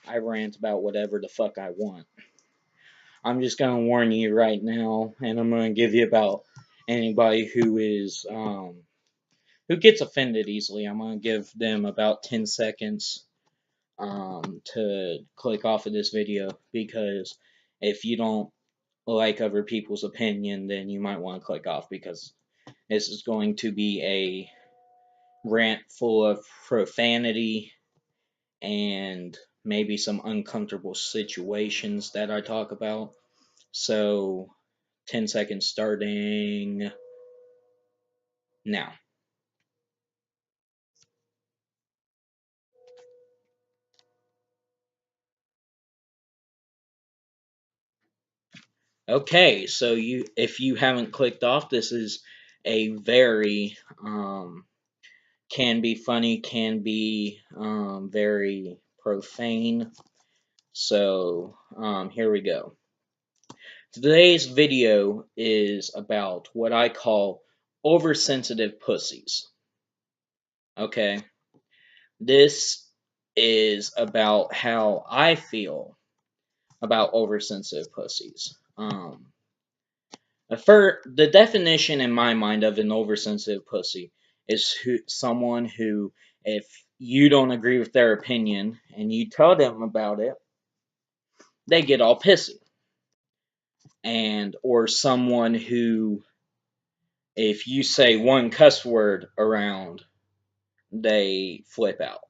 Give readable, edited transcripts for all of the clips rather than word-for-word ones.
I rant about whatever the fuck I want. I'm just gonna warn you right now, and I'm gonna give you about anybody who gets offended easily. I'm gonna give them about 10 seconds to click off of this video, because if you don't like other people's opinion, then you might want to click off, because this is going to be a rant full of profanity and maybe some uncomfortable situations that I talk about. So, 10 seconds starting now. Okay, so if you haven't clicked off, this is a very can be funny, can be very profane. So here we go. Today's video is about what I call oversensitive pussies. Okay, this is about how I feel about oversensitive pussies. The definition in my mind of an oversensitive pussy is someone who, if you don't agree with their opinion and you tell them about it, they get all pissy. And or someone who, if you say one cuss word around, they flip out.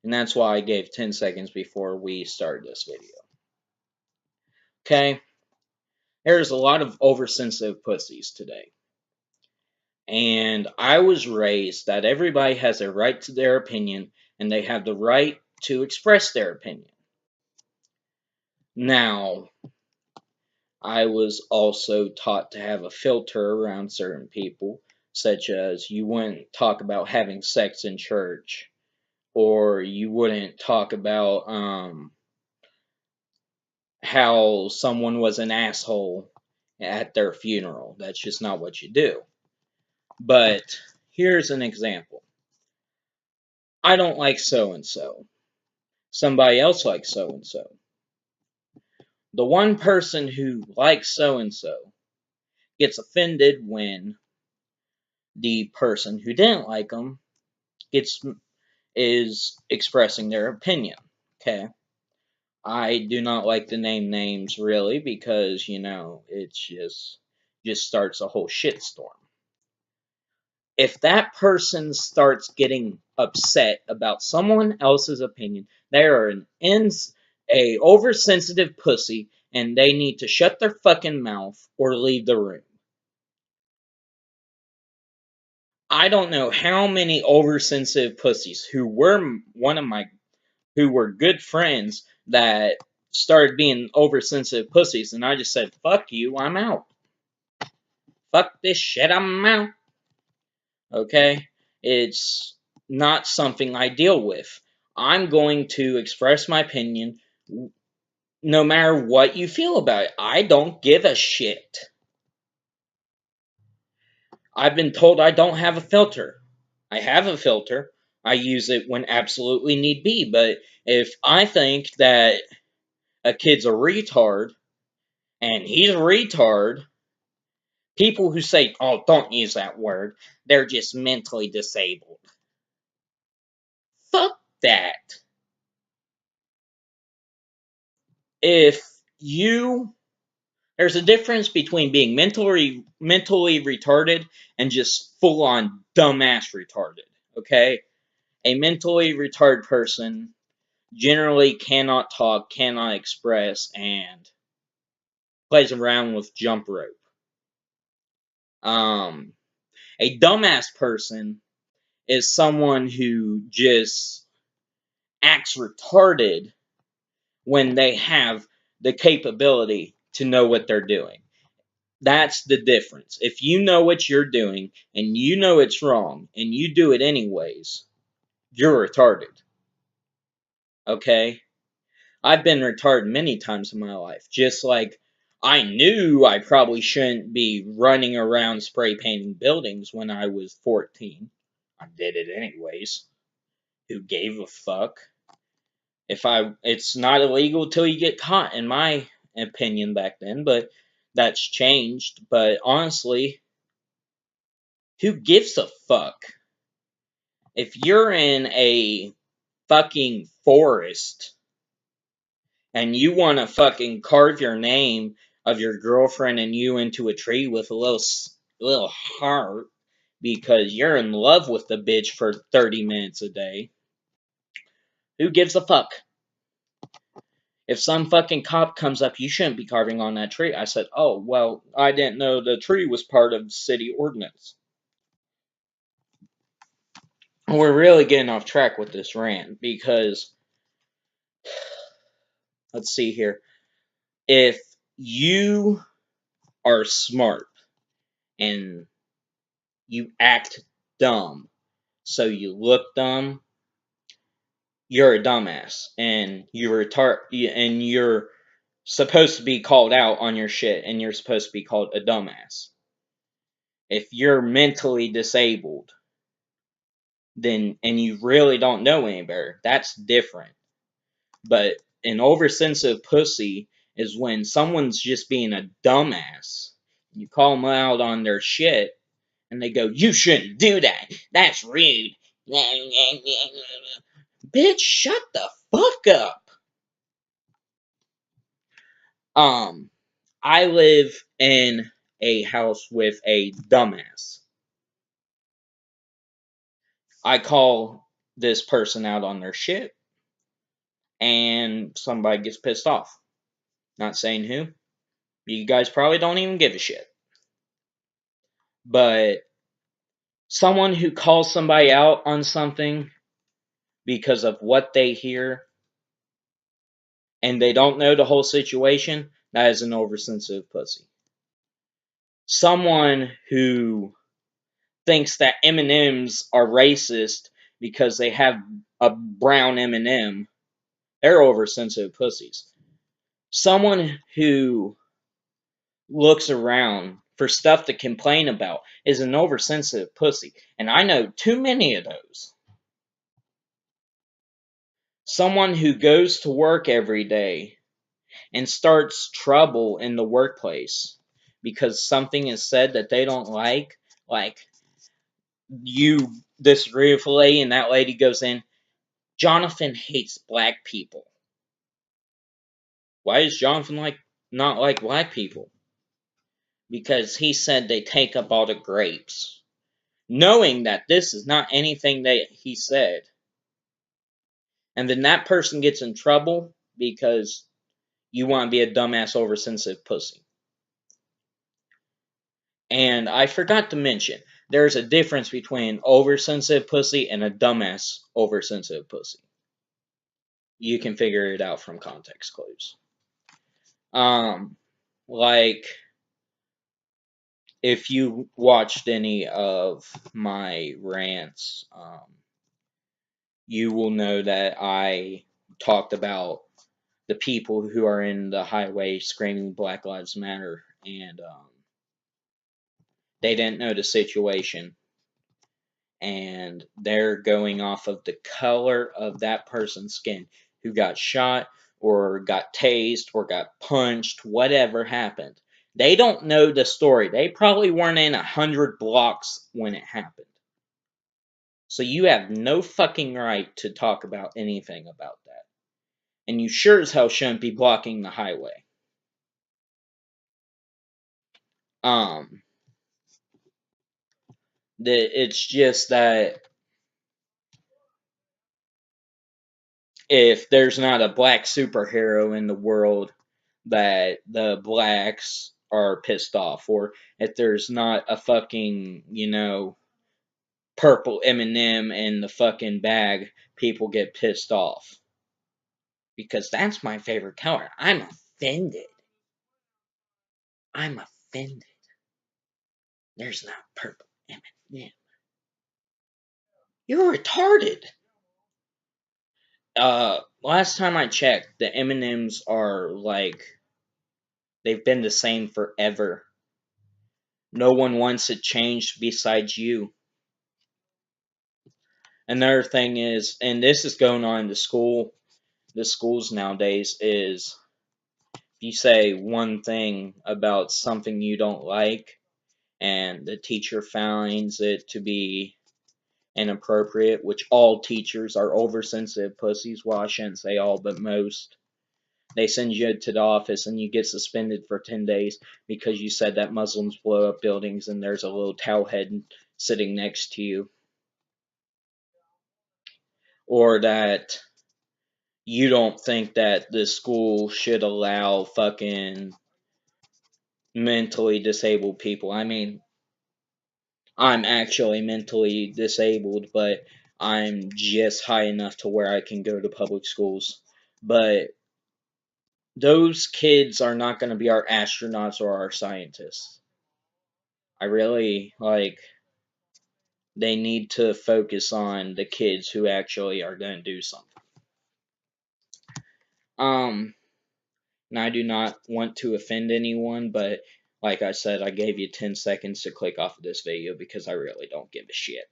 And that's why I gave 10 seconds before we started this video. Okay? There's a lot of oversensitive pussies today. And I was raised that everybody has a right to their opinion, and they have the right to express their opinion. Now, I was also taught to have a filter around certain people, such as you wouldn't talk about having sex in church, or you wouldn't talk about how someone was an asshole at their funeral. That's just not what you do. But here's an example. I don't like so and so. Somebody else likes so and so. The one person who likes so and so gets offended when the person who didn't like them is expressing their opinion. Okay, I do not like to name names really, because it's just starts a whole shitstorm. If that person starts getting upset about someone else's opinion, they are a oversensitive pussy, and they need to shut their fucking mouth or leave the room. I don't know how many oversensitive pussies who were who were good friends that started being oversensitive pussies, and I just said, fuck you, I'm out. Fuck this shit, I'm out. Okay? It's not something I deal with. I'm going to express my opinion no matter what you feel about it. I don't give a shit. I've been told I don't have a filter. I have a filter. I use it when absolutely need be. But if I think that a kid's a retard, and he's a retard, people who say, oh, don't use that word, they're just mentally disabled. Fuck that. If you There's a difference between being mentally retarded and just full on dumbass retarded. Okay, a mentally retarded person generally cannot talk, cannot express, and plays around with jump rope. A dumbass person is someone who just acts retarded when they have the capability to know what they're doing. That's the difference. If you know what you're doing and you know it's wrong and you do it anyways, you're retarded. Okay? I've been retarded many times in my life. Just like I knew I probably shouldn't be running around spray painting buildings when I was 14. I did it anyways. Who gave a fuck? It's not illegal till you get caught, in my opinion back then, but that's changed. But honestly, who gives a fuck? If you're in a fucking forest and you want to fucking carve your name of your girlfriend and you into a tree with a little heart because you're in love with the bitch for 30 minutes a day, who gives a fuck? If some fucking cop comes up, you shouldn't be carving on that tree. I said, oh, well, I didn't know the tree was part of city ordinance. We're really getting off track with this rant because, let's see here. If you are smart and you act dumb, so you look dumb, you're a dumbass, and you're supposed to be called out on your shit, and you're supposed to be called a dumbass. If you're mentally disabled, then and you really don't know any better, that's different. But an oversensitive pussy is when someone's just being a dumbass. You call them out on their shit, and they go, "You shouldn't do that. That's rude." Bitch, shut the fuck up. I live in a house with a dumbass. I call this person out on their shit, and somebody gets pissed off. Not saying who. You guys probably don't even give a shit. But someone who calls somebody out on something because of what they hear and they don't know the whole situation, that is an oversensitive pussy. Someone who thinks that M&Ms are racist because they have a brown M&M, they're oversensitive pussies. Someone who looks around for stuff to complain about is an oversensitive pussy. And I know too many of those. Someone who goes to work every day and starts trouble in the workplace because something is said that they don't like you disagree with a lady and that lady goes in, Jonathan hates black people. Why does Jonathan not like black people? Because he said they take up all the grapes. Knowing that this is not anything that he said. And then that person gets in trouble because you want to be a dumbass oversensitive pussy. And I forgot to mention, there's a difference between oversensitive pussy and a dumbass oversensitive pussy. You can figure it out from context clues. Like, if you watched any of my rants, you will know that I talked about the people who are in the highway screaming Black Lives Matter, and they didn't know the situation, and they're going off of the color of that person's skin who got shot or got tased or got punched, whatever happened. They don't know the story. They probably weren't in 100 blocks when it happened. So you have no fucking right to talk about anything about that. And you sure as hell shouldn't be blocking the highway. It's just that if there's not a black superhero in the world, that the blacks are pissed off, or if there's not a fucking, purple M&M in the fucking bag, people get pissed off. Because that's my favorite color. I'm offended. I'm offended. There's not purple M&M. You're retarded. Last time I checked, the M&Ms are they've been the same forever. No one wants it changed besides you. Another thing is, and this is going on in the school, the schools nowadays is if you say one thing about something you don't like and the teacher finds it to be inappropriate, which all teachers are oversensitive pussies. Well, I shouldn't say all, but most. They send you to the office and you get suspended for 10 days because you said that Muslims blow up buildings and there's a little towel head sitting next to you. Or that you don't think that the school should allow fucking mentally disabled people. I mean, I'm actually mentally disabled, but I'm just high enough to where I can go to public schools. But those kids are not going to be our astronauts or our scientists. I really, like, they need to focus on the kids who actually are going to do something. And I do not want to offend anyone, but like I said, I gave you 10 seconds to click off of this video because I really don't give a shit.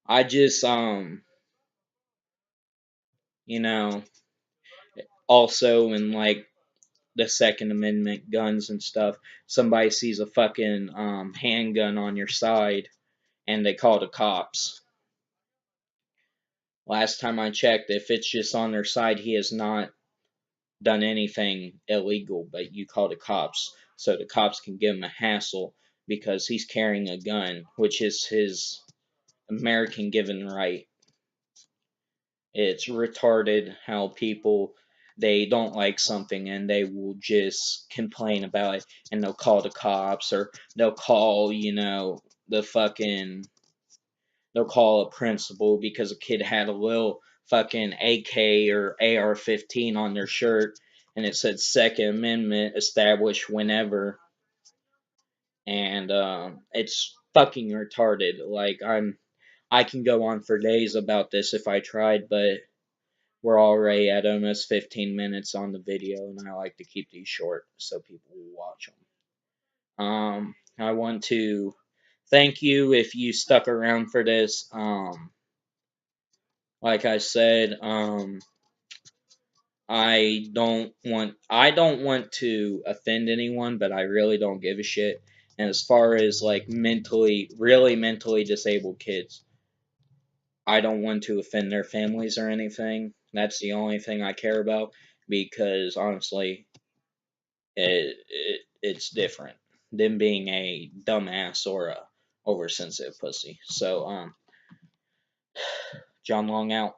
I just, you know, also in like the Second Amendment guns and stuff, somebody sees a fucking handgun on your side and they call the cops. Last time I checked, if it's just on their side, he has not done anything illegal, but you call the cops so the cops can give him a hassle because he's carrying a gun, which is his American given right. It's retarded how people, they don't like something and they will just complain about it and they'll call the cops or they'll call, the fucking, they'll call a principal because a kid had a little fucking AK or AR-15 on their shirt and it said Second Amendment established whenever, and it's fucking retarded. Like, I can go on for days about this if I tried, but we're already at almost 15 minutes on the video, and I like to keep these short so people will watch them. I want to thank you if you stuck around for this. Like I said, I don't want to offend anyone, but I really don't give a shit. And as far as like really mentally disabled kids, I don't want to offend their families or anything. That's the only thing I care about because honestly, it's different than being a dumbass or a oversensitive pussy. So, John Long out.